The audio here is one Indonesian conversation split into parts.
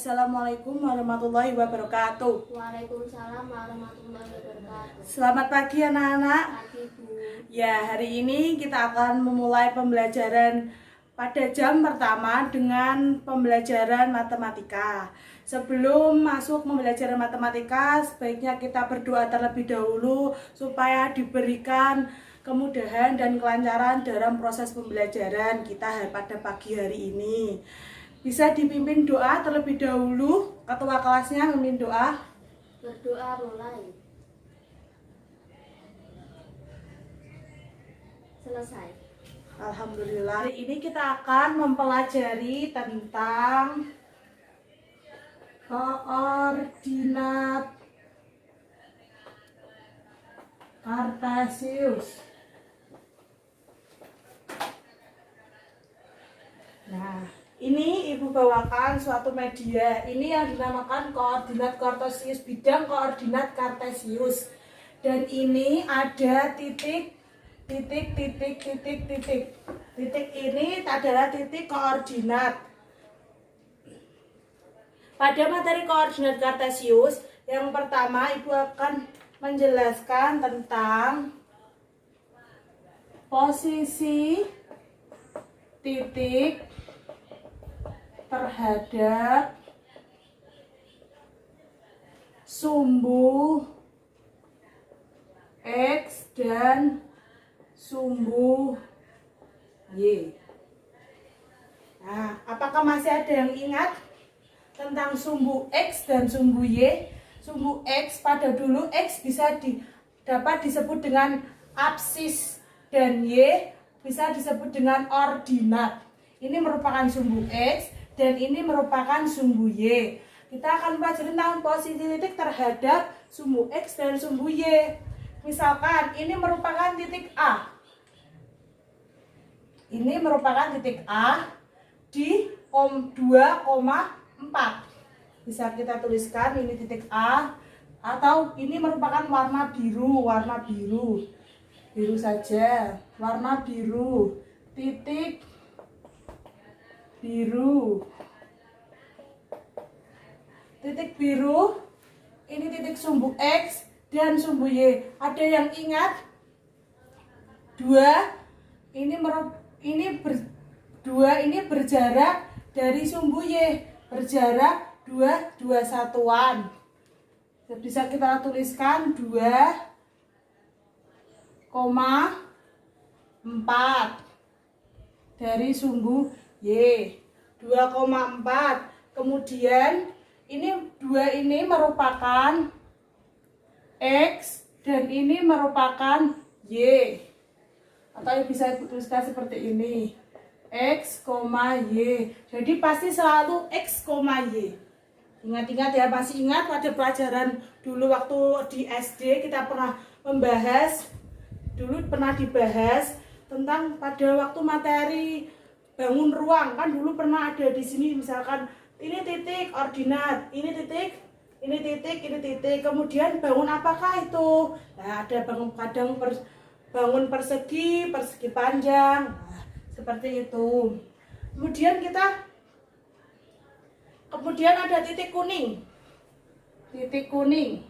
Assalamualaikum warahmatullahi wabarakatuh. Waalaikumsalam warahmatullahi wabarakatuh. Selamat pagi anak-anak. Pagi Bu. Ya, hari ini kita akan memulai pembelajaran pada jam pertama dengan pembelajaran matematika. Sebelum masuk pembelajaran matematika, sebaiknya kita berdoa terlebih dahulu supaya diberikan kemudahan dan kelancaran dalam proses pembelajaran kita pada pagi hari ini. Bisa dipimpin doa terlebih dahulu, ketua kelasnya memimpin doa. Berdoa mulai. Selesai. Alhamdulillah. Hari ini kita akan mempelajari tentang koordinat Kartesius. Nah, ini Ibu bawakan suatu media. Ini yang dinamakan koordinat Kartesius, bidang koordinat Kartesius. Dan ini ada titik. Titik ini adalah titik koordinat. Pada materi koordinat Kartesius, yang pertama Ibu akan menjelaskan tentang posisi titik terhadap sumbu X dan sumbu Y. Nah, apakah masih ada yang ingat tentang sumbu X dan sumbu Y? Sumbu X pada dulu X dapat disebut dengan absis dan Y bisa disebut dengan ordinat. Ini merupakan sumbu X dan ini merupakan sumbu Y. Kita akan pelajari tentang posisi titik terhadap sumbu X dan sumbu Y. Misalkan ini merupakan titik A. Ini merupakan titik A di 2,4. Bisa kita tuliskan ini titik A, atau ini merupakan warna biru, biru saja, warna biru, titik biru, ini titik sumbu X dan sumbu Y. Ada yang ingat? Dua ini berjarak dari sumbu Y, berjarak 2 satuan. Bisa kita tuliskan 2,4 dari sumbu Y. 2,4. Kemudian ini 2 ini merupakan X dan ini merupakan Y. Atau bisa tuliskan seperti ini, X, Y. Jadi pasti selalu X, Y. Ingat-ingat ya, masih ingat pada pelajaran dulu waktu di SD kita pernah dibahas tentang pada waktu materi bangun ruang. Kan dulu pernah ada di sini misalkan ini titik ordinat, ini titik. Kemudian bangun apakah itu? Nah, ada bangun persegi panjang. Nah, seperti itu. Kemudian ada titik kuning. Titik kuning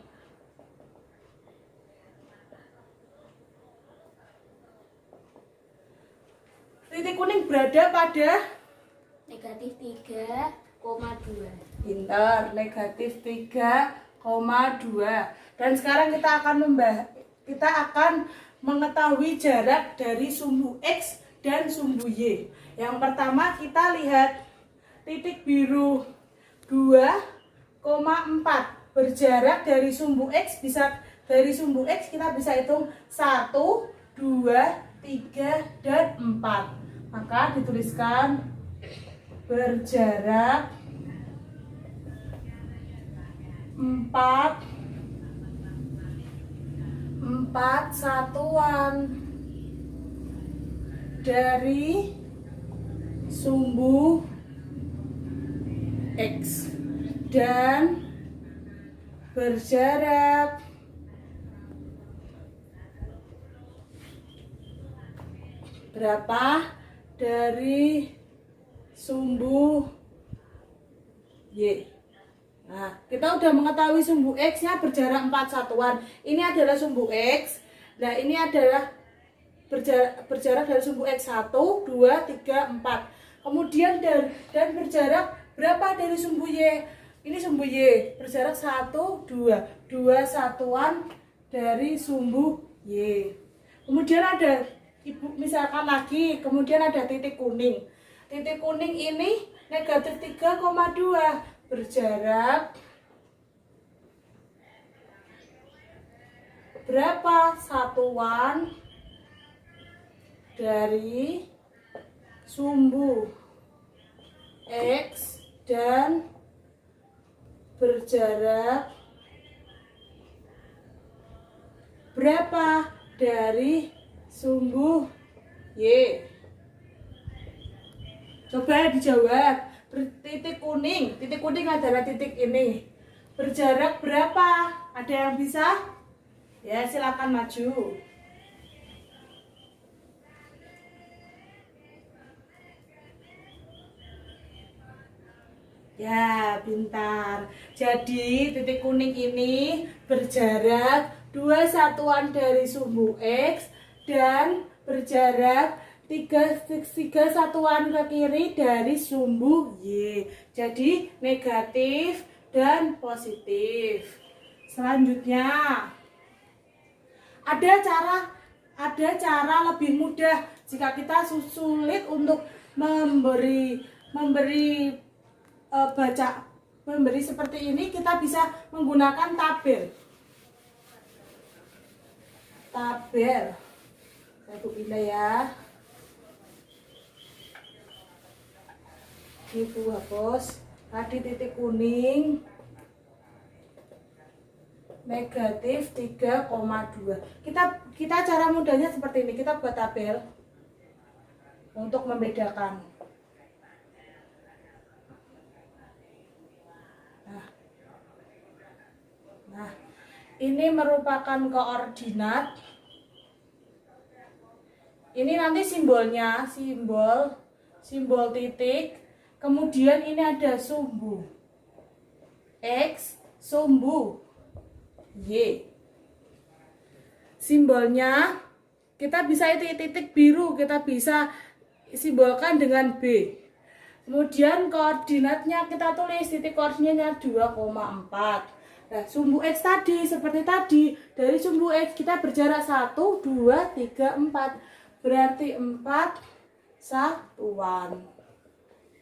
berada pada Negatif 3,2. pintar, negatif 3,2. Dan sekarang kita akan mengetahui jarak dari sumbu X dan sumbu Y. Yang pertama kita lihat titik biru 2,4 berjarak dari sumbu X. Kita bisa hitung 1, 2, 3, dan 4. Maka dituliskan berjarak 4 satuan dari sumbu X dan berjarak 4 dari sumbu Y. Nah, kita udah mengetahui sumbu X-nya berjarak 4 satuan. Ini adalah sumbu X. Nah, ini adalah berjarak dari sumbu X 1, 2, 3, 4. Kemudian dan berjarak berapa dari sumbu Y? Ini sumbu Y, berjarak 1, 2. 2 satuan dari sumbu Y. Kemudian ada, Ibu misalkan lagi, kemudian ada titik kuning. Titik kuning ini negatif 3,2. Berjarak berapa satuan dari sumbu X dan berjarak berapa dari sumbu Y? Coba dijawab. Titik kuning adalah titik ini. Berjarak berapa? Ada yang bisa? Ya, silakan maju. Ya, pintar. Jadi, titik kuning ini berjarak 2 satuan dari sumbu X dan berjarak 3 satuan ke kiri dari sumbu Y. Jadi negatif dan positif. Selanjutnya ada cara lebih mudah jika kita sulit untuk memberi seperti ini. Kita bisa menggunakan tabel. Saya pindah ya. Ibu hapus tadi titik kuning negatif 3,2. Kita cara mudahnya seperti ini. Kita buat tabel untuk membedakan. Nah, ini merupakan koordinat. Ini nanti simbolnya, simbol titik. Kemudian ini ada sumbu X, sumbu Y. Simbolnya kita bisa titik biru, kita bisa simbolkan dengan B. Kemudian koordinatnya kita tulis, titik koordinatnya 2,4. Nah, sumbu X tadi seperti tadi, dari sumbu X kita berjarak 1, 2, 3, 4. Berarti 4 satuan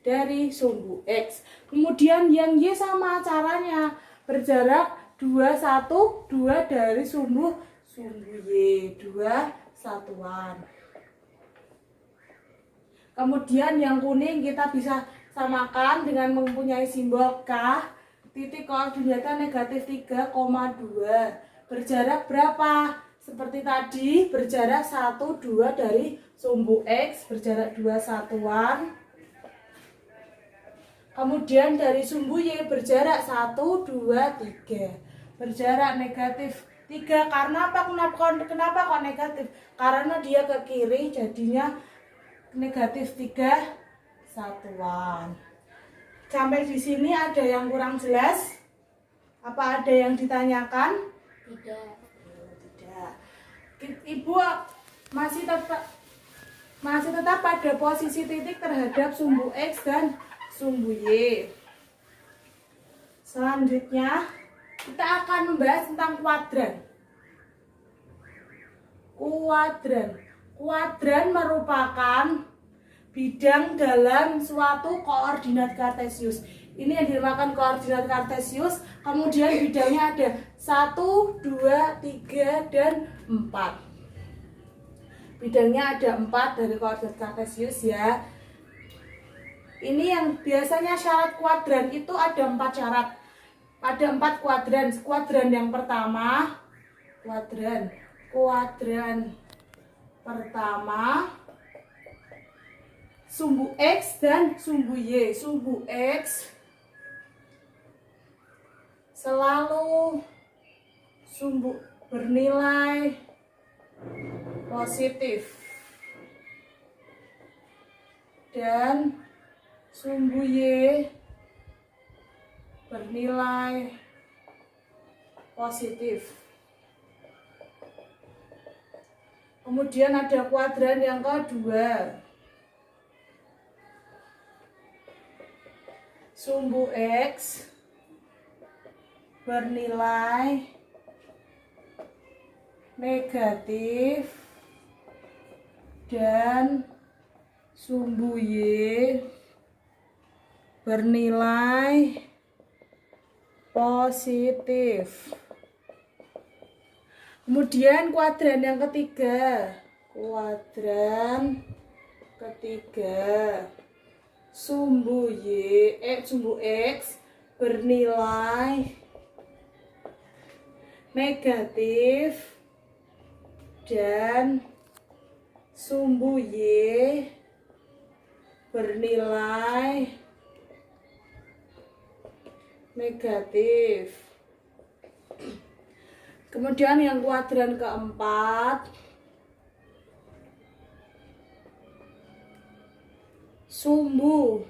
dari sumbu X. Kemudian yang Y sama caranya, berjarak 2, 1, 2 dari sumbu Y, 2 satuan. Kemudian yang kuning kita bisa samakan dengan mempunyai simbol K. Titik koordinatnya negatif 3,2. Berjarak berapa? Seperti tadi, berjarak 1, 2 dari sumbu X, berjarak 2 satuan. Kemudian dari sumbu Y berjarak 1, 2, 3. Berjarak negatif 3. Karena apa? Kenapa kok negatif? Karena dia ke kiri, jadinya negatif 3 satuan. Sampai di sini ada yang kurang jelas? Apa ada yang ditanyakan? Tidak. Ibu masih tetap pada posisi titik terhadap sumbu X dan sumbu Y. Selanjutnya kita akan membahas tentang kuadran. Kuadran merupakan bidang dalam suatu koordinat kartesius. Ini yang dinamakan koordinat kartesius. Kemudian bidangnya ada 1, 2, 3, dan 4. Bidangnya ada 4 dari koordinat kartesius ya. Ini yang biasanya syarat kuadran itu ada 4 syarat. Ada 4 kuadran. Kuadran yang pertama, kuadran pertama sumbu X dan sumbu Y. Sumbu X selalu sumbu bernilai positif dan sumbu Y bernilai positif. Kemudian ada kuadran yang kedua. Sumbu X bernilai negatif dan sumbu Y bernilai positif. Kemudian kuadran yang ketiga. Kuadran ketiga. Sumbu X bernilai negatif dan sumbu Y bernilai negatif. Kemudian yang kuadran keempat, sumbu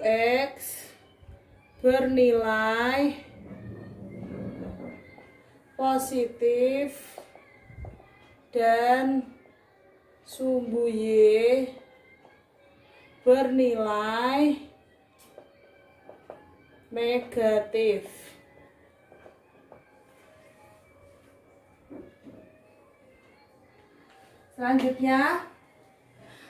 X bernilai positif dan sumbu Y bernilai negatif. Selanjutnya,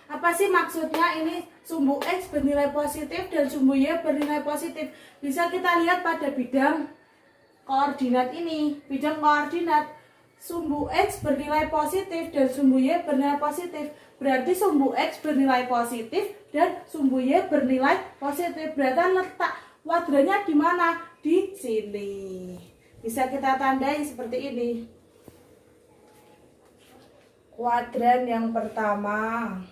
apa sih maksudnya ini sumbu X bernilai positif dan sumbu Y bernilai positif? Bisa kita lihat pada bidang koordinat ini. Bidang koordinat, sumbu X bernilai positif dan sumbu Y bernilai positif. Berarti sumbu X bernilai positif dan sumbu Y bernilai positif. Berarti letak kuadrannya di mana? Di sini. Bisa kita tandai seperti ini. Kuadran yang pertama.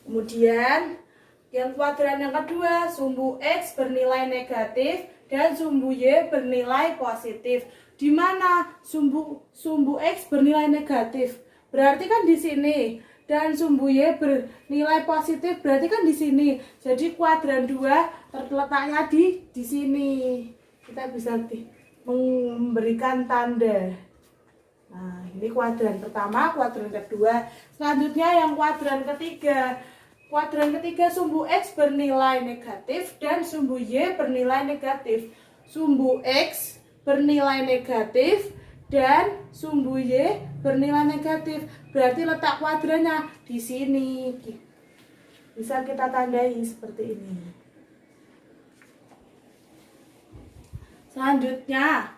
Kemudian yang kuadran yang kedua, sumbu X bernilai negatif dan sumbu Y bernilai positif. Di mana sumbu X bernilai negatif? Berarti kan di sini. Dan sumbu Y bernilai positif berarti kan di sini. Jadi kuadran 2 terletaknya di sini. Kita bisa memberikan tanda. Nah, ini kuadran pertama, kuadran kedua. Selanjutnya yang kuadran ketiga. Kuadran ketiga, sumbu X bernilai negatif dan sumbu Y bernilai negatif. Sumbu X bernilai negatif dan sumbu Y bernilai negatif. Berarti letak kuadrannya di sini. Bisa kita tandai seperti ini. Selanjutnya,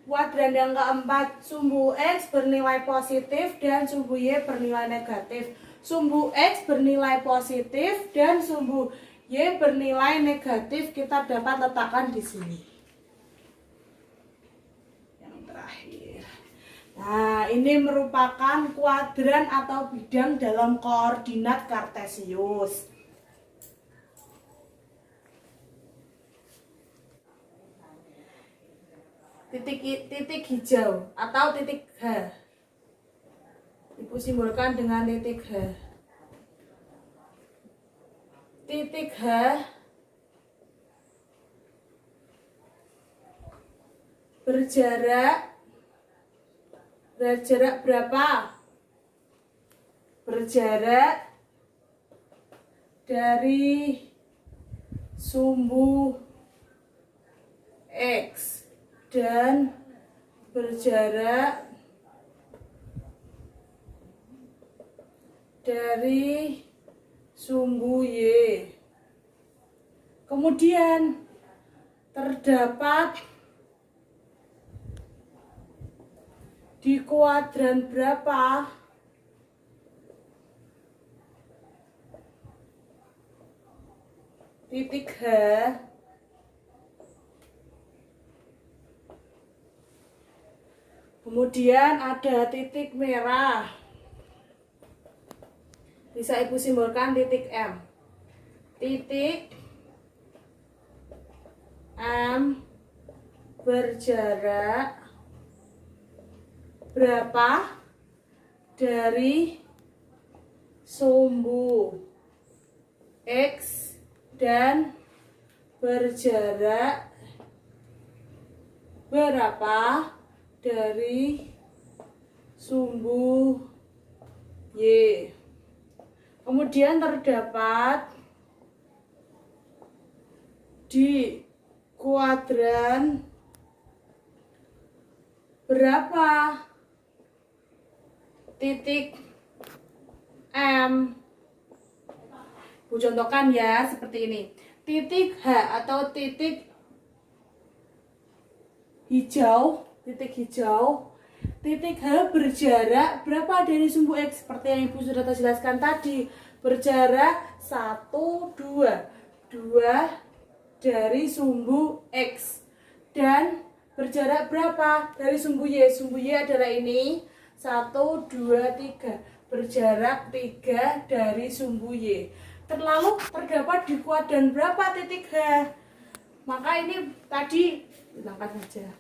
kuadran yang keempat, sumbu X bernilai positif dan sumbu Y bernilai negatif. Sumbu X bernilai positif dan sumbu Y bernilai negatif kita dapat letakkan di sini. Yang terakhir. Nah, ini merupakan kuadran atau bidang dalam koordinat kartesius. Titik hijau atau titik H. Ibu simbolkan dengan titik H. Titik H berjarak berapa? Berjarak dari sumbu X dan berjarak dari sumbu Y. Kemudian terdapat di kuadran berapa? Titik H. Kemudian ada titik merah. Bisa Ibu simbolkan titik M. Titik M berjarak berapa dari sumbu X dan berjarak berapa dari sumbu Y. Kemudian terdapat di kuadran berapa titik M. Bu contohkan ya seperti ini. Titik H atau titik hijau, titik H berjarak berapa dari sumbu X? Seperti yang Ibu sudah jelaskan tadi, berjarak 1, 2 dari sumbu X. Dan berjarak berapa dari sumbu Y? Sumbu Y adalah ini, 1, 2, 3. Berjarak 3 dari sumbu Y. Lalu terdapat di kuadran berapa titik H? Maka ini tadi hilangkan saja.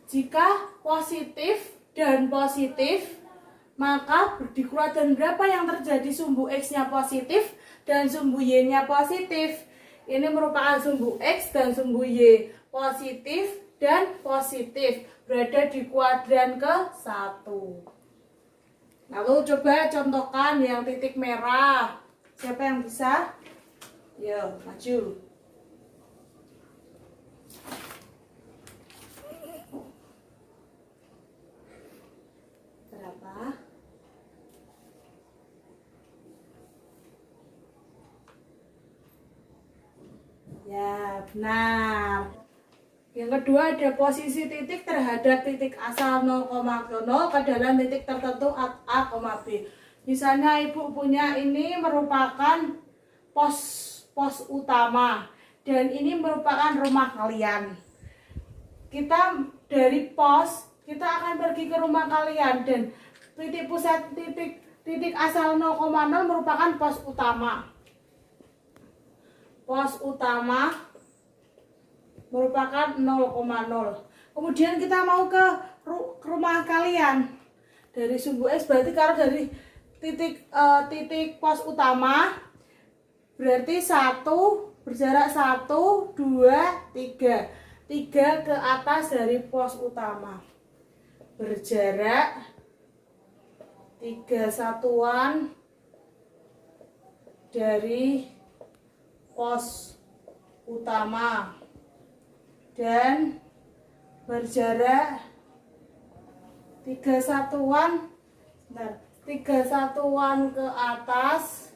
Jika positif dan positif, maka di kuadran berapa yang terjadi sumbu X-nya positif dan sumbu Y-nya positif? Ini merupakan sumbu X dan sumbu Y. Positif dan positif berada di kuadran ke-1. Lalu coba contohkan yang titik merah. Siapa yang bisa? Yo, maju. Berapa? Ya, benar. Yang kedua ada posisi titik terhadap titik asal 0, ke 0 ke dalam titik tertentu A, B. Misalnya Ibu punya ini merupakan pos utama dan ini merupakan rumah kalian. Kita dari pos kita akan pergi ke rumah kalian dan titik pusat titik asal 0,0 merupakan pos utama. Pos utama merupakan 0,0. Kemudian kita mau ke rumah kalian dari sumbu X, berarti kalau dari titik pos utama berarti 1 berjarak 1, 2, 3. 3 ke atas dari pos utama. Berjarak 3 satuan dari pos utama. Dan berjarak 3 satuan ke atas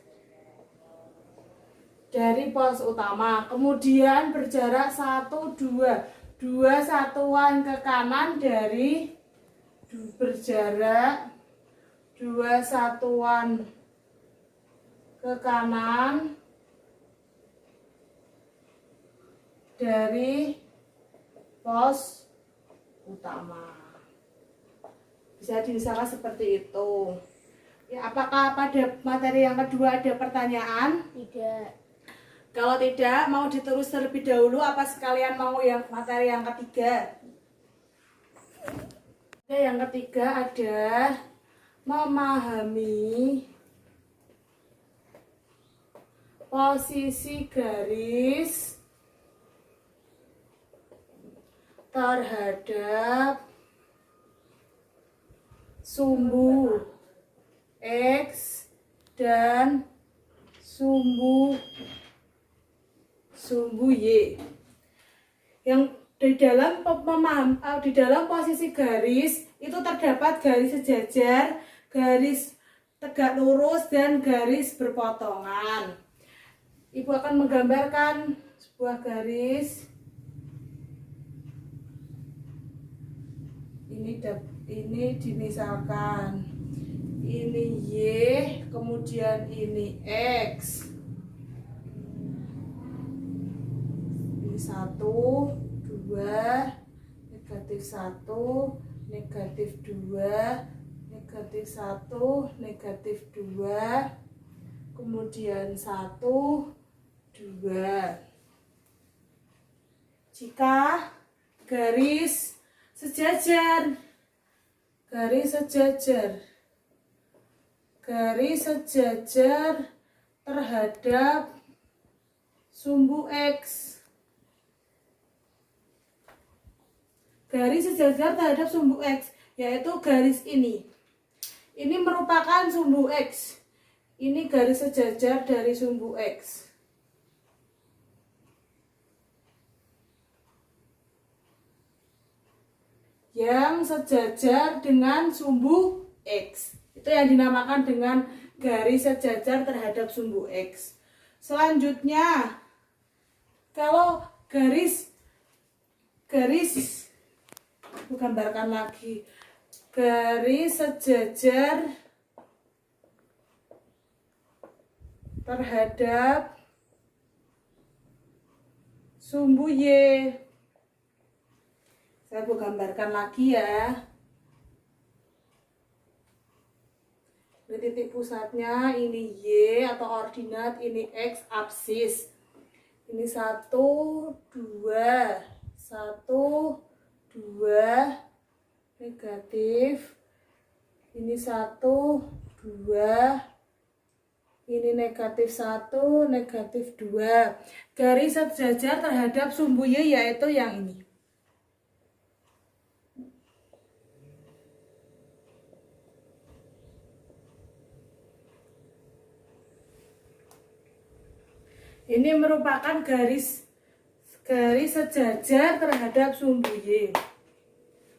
dari pos utama. Kemudian berjarak 1, 2 satuan ke kanan dari berjarak 2 satuan ke kanan dari pos utama. Bisa dimisalkan seperti itu. Ya, apakah pada materi yang kedua ada pertanyaan? Tidak. Kalau tidak, mau diterus terlebih dahulu apa sekalian mau yang materi yang ketiga? Yang ketiga ada memahami posisi garis terhadap sumbu X dan sumbu Y. Yang di dalam posisi garis itu terdapat garis sejajar, garis tegak lurus dan garis berpotongan. Ibu akan menggambarkan sebuah garis. Ini dimisalkan ini Y, kemudian ini X. Ini 1, 2, negatif 1, negatif 2, negatif 1, negatif 2, kemudian 1, 2. Jika garis sejajar garis sejajar. Garis sejajar terhadap sumbu X. Garis sejajar terhadap sumbu X, yaitu garis ini. Ini merupakan sumbu X. Ini garis sejajar dari sumbu X. Yang sejajar dengan sumbu X. Itu yang dinamakan dengan garis sejajar terhadap sumbu X. Selanjutnya, kalau garis aku gambarkan lagi. Garis sejajar terhadap sumbu Y. Saya mau gambarkan lagi ya. Ini titik pusatnya, ini Y atau ordinat, ini X absis. Ini 1, 2, 1, 2, negatif. Ini 1, 2, ini negatif 1, negatif 2. Garis sejajar terhadap sumbu Y yaitu yang ini. Ini merupakan garis sejajar terhadap sumbu Y.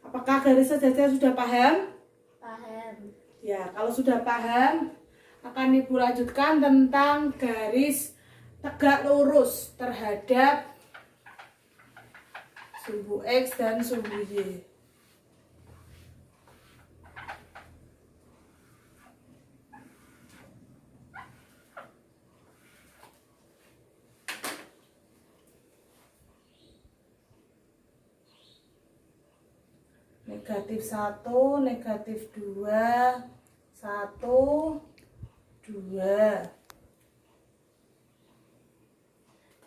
Apakah garis sejajar sudah paham? Paham. Ya, kalau sudah paham, akan Ibu lanjutkan tentang garis tegak lurus terhadap sumbu X dan sumbu Y. Negatif 1, negatif 2, 1, 2.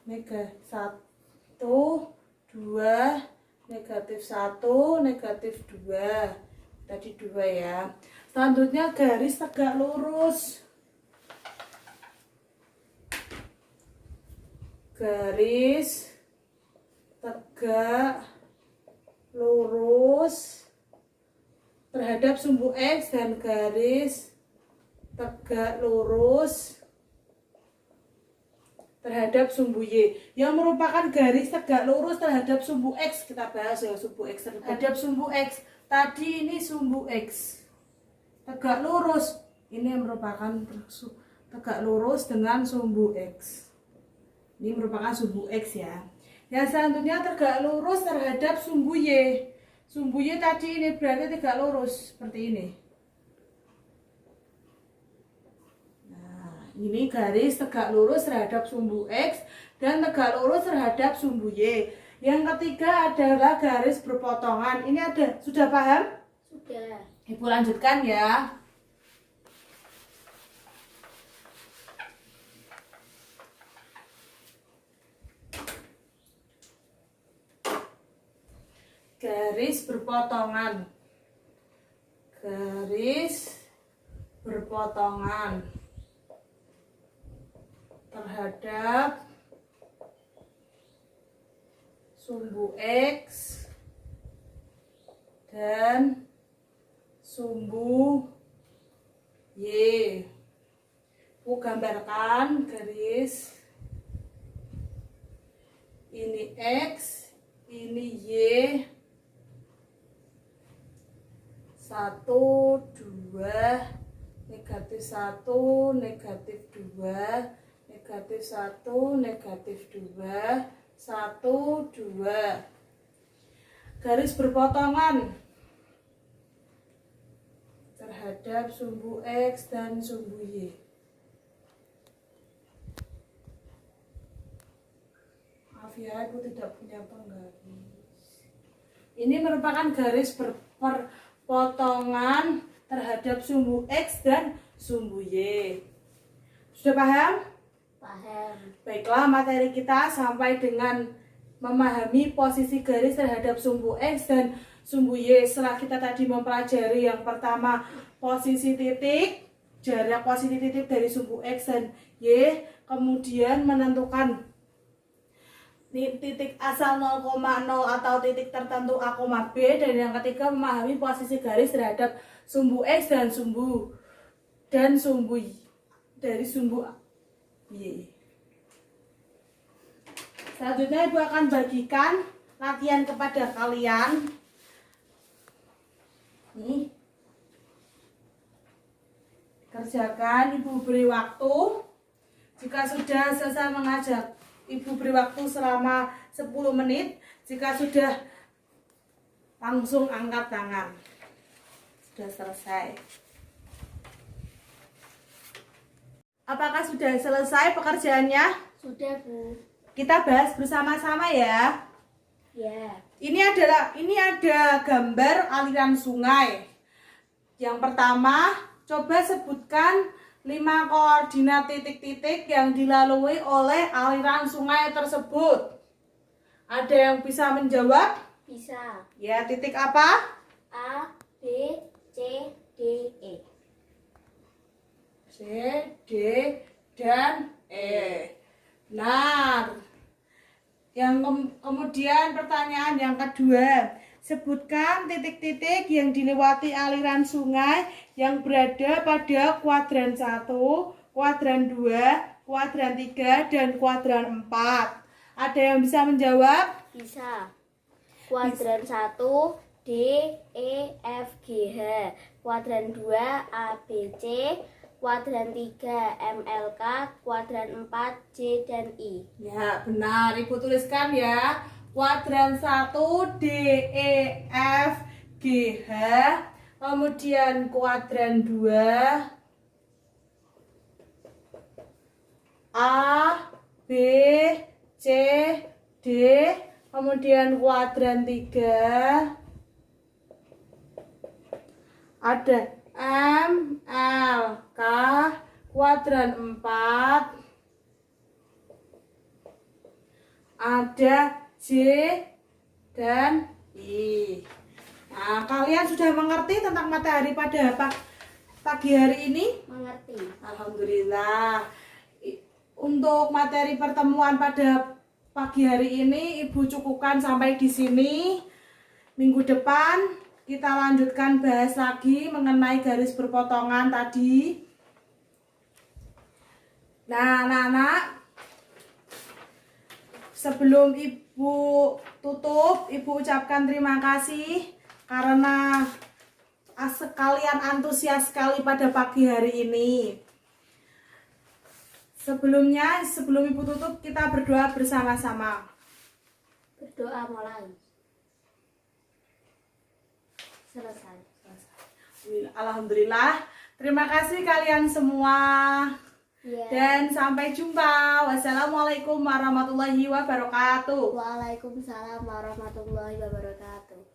Negatif 1, 2, negatif 1, negatif 2. Tadi 2 ya. Selanjutnya garis tegak lurus. Garis tegak lurus terhadap sumbu X dan garis tegak lurus terhadap sumbu Y yang merupakan garis tegak lurus terhadap sumbu X. Kita bahas ya sumbu X terhadap sumbu X. Tadi ini sumbu X tegak lurus, ini yang merupakan tegak lurus dengan sumbu X. Ini merupakan sumbu X ya. Yang selanjutnya tegak lurus terhadap sumbu Y. Sumbu Y tadi ini berarti tegak lurus seperti ini. Nah, ini garis tegak lurus terhadap sumbu X dan tegak lurus terhadap sumbu Y. Yang ketiga adalah garis berpotongan. Ini ada, sudah paham? Sudah. Ibu lanjutkan ya. Garis berpotongan. Garis berpotongan terhadap sumbu X dan sumbu Y. Aku gambarkan garis. Ini X, ini Y. 1, 2, negatif 1, negatif 2, negatif 1, negatif 2, 1, 2. Garis berpotongan terhadap sumbu X dan sumbu Y. Maaf ya, aku tidak punya penggaris. Ini merupakan garis potongan terhadap sumbu X dan sumbu Y. Sudah paham? Paham. Baiklah, materi kita sampai dengan memahami posisi garis terhadap sumbu X dan sumbu Y. Setelah kita tadi mempelajari yang pertama posisi titik, jarak posisi titik dari sumbu X dan Y, kemudian menentukan titik asal 0,0 atau titik tertentu A, B, dan yang ketiga memahami posisi garis terhadap sumbu X dan sumbu Y dari sumbu Y. Selanjutnya Ibu akan bagikan latihan kepada kalian. Nih. Kerjakan, Ibu beri waktu. Jika sudah selesai mengajar, Ibu beri waktu selama 10 menit. Jika sudah, langsung angkat tangan. Sudah selesai. Apakah sudah selesai pekerjaannya? Sudah, Bu. Kita bahas bersama-sama ya. Ya. Ini ada gambar aliran sungai. Yang pertama, coba sebutkan 5 koordinat titik-titik yang dilalui oleh aliran sungai tersebut. Ada yang bisa menjawab? Bisa. Ya, titik apa? A, B, C, D, E. C, D, dan E. Benar. Kemudian pertanyaan yang kedua. Sebutkan titik-titik yang dilewati aliran sungai yang berada pada kuadran 1, kuadran 2, kuadran 3, dan kuadran 4. Ada yang bisa menjawab? Bisa. Kuadran 1 D, E, F, G, H. Kuadran 2 A, B, C. Kuadran 3 M, L, K. Kuadran 4 J dan I. Ya, benar. Ibu tuliskan ya. Kuadran 1 D, E, F, G, H. Kemudian kuadran 2 A, B, C, D. Kemudian kuadran 3 ada M, L, K. Kuadran 4 ada J dan I. Nah, kalian sudah mengerti tentang matahari pada pagi hari ini? Mengerti. Alhamdulillah. Untuk materi pertemuan pada pagi hari ini Ibu cukupkan sampai di sini. Minggu depan kita lanjutkan bahas lagi mengenai garis berpotongan tadi. Nah, anak-anak, sebelum Ibu tutup, Ibu ucapkan terima kasih karena kalian antusias sekali pada pagi hari ini. Sebelum Ibu tutup, kita berdoa bersama-sama. Berdoa mulai. Selesai. Alhamdulillah. Terima kasih kalian semua. Ya. Dan sampai jumpa. Wassalamualaikum warahmatullahi wabarakatuh. Waalaikumsalam warahmatullahi wabarakatuh.